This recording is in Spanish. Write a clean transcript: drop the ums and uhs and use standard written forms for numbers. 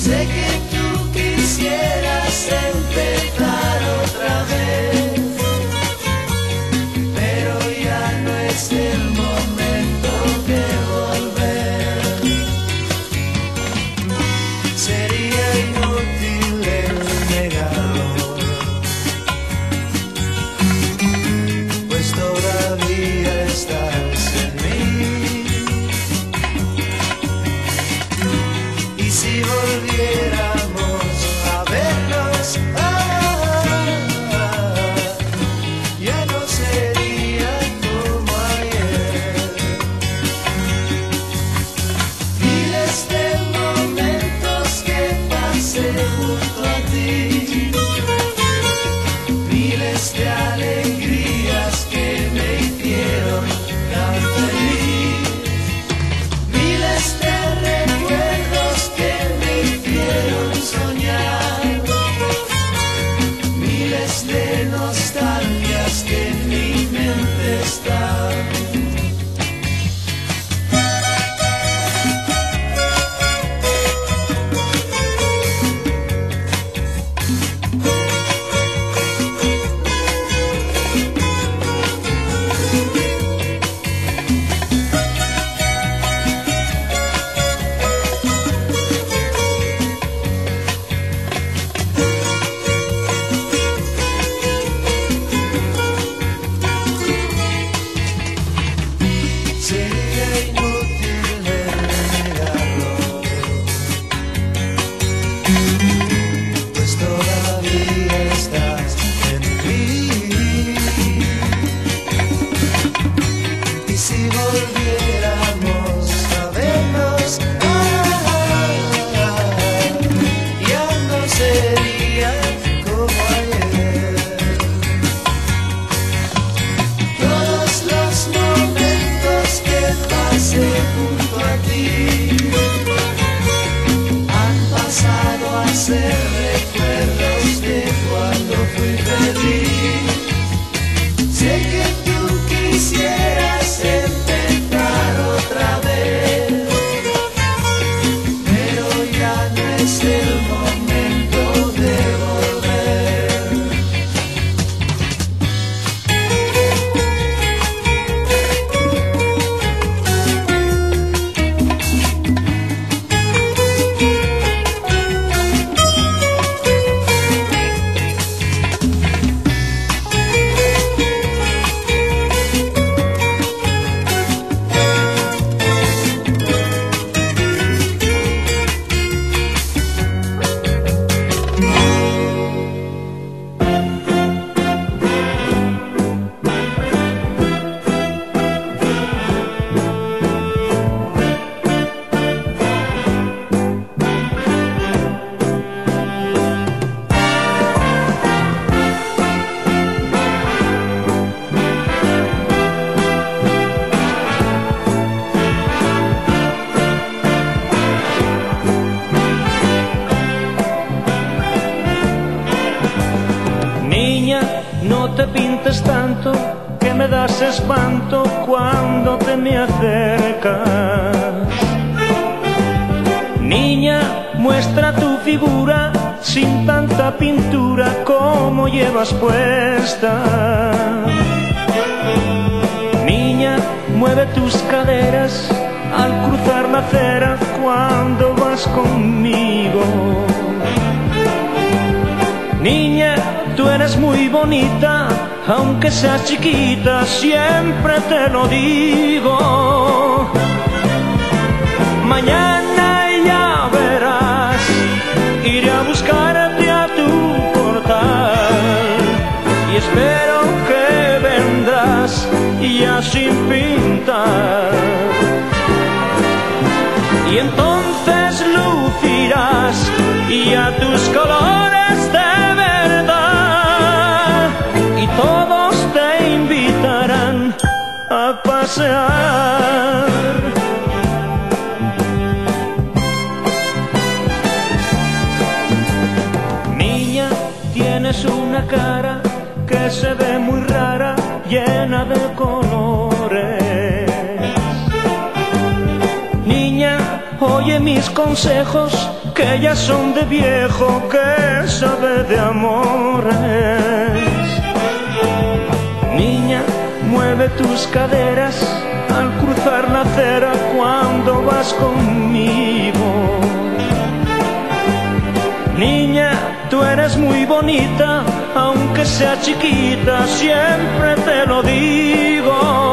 Sé que tú quisieras empezar otra vez, pero ya no es el momento de volver. Sería inútil el negarlo, pues todavía estás en mí. Y si volviéramos a vernos, ya no sería como ayer. Miles de momentos que pasé junto a ti, miles de alegrías que me hicieron tan feliz, miles de recuerdos que me hicieron soñar, miles de nostalgias que en mi mente están. Sería inútil negarlo, pues todavía estás en mí. Y si volviéramos a vernos, ya no sería como ayer. Todos los momentos que pasé junto a ti han pasado a ser recuerdos de cuando fui feliz. Sé que tú quisieras empezar otra vez, pero ya no es el momento de volver. Niña, no te pintes tanto, que me das espanto cuando te me acercas. Niña, muestra tu figura sin tanta pintura como llevas puesta. Niña, mueve tus caderas al cruzar la acera cuando vas conmigo. Niña, tú eres muy bonita, aunque seas chiquita, siempre te lo digo. Mañana ya verás, iré a buscarte a tu portal y espero que vendrás ya sin pintar. Y entonces lucirás ya tus colores de verdad y todos te invitarán a pasear. Niña, tienes una cara que se ve muy rara, llena de colores. Niña, oye mis consejos, que ya son de viejo que sabe de amores. Niña, mueve tus caderas al cruzar la acera cuando vas conmigo. Niña, tú eres muy bonita, aunque sea chiquita, siempre te lo digo.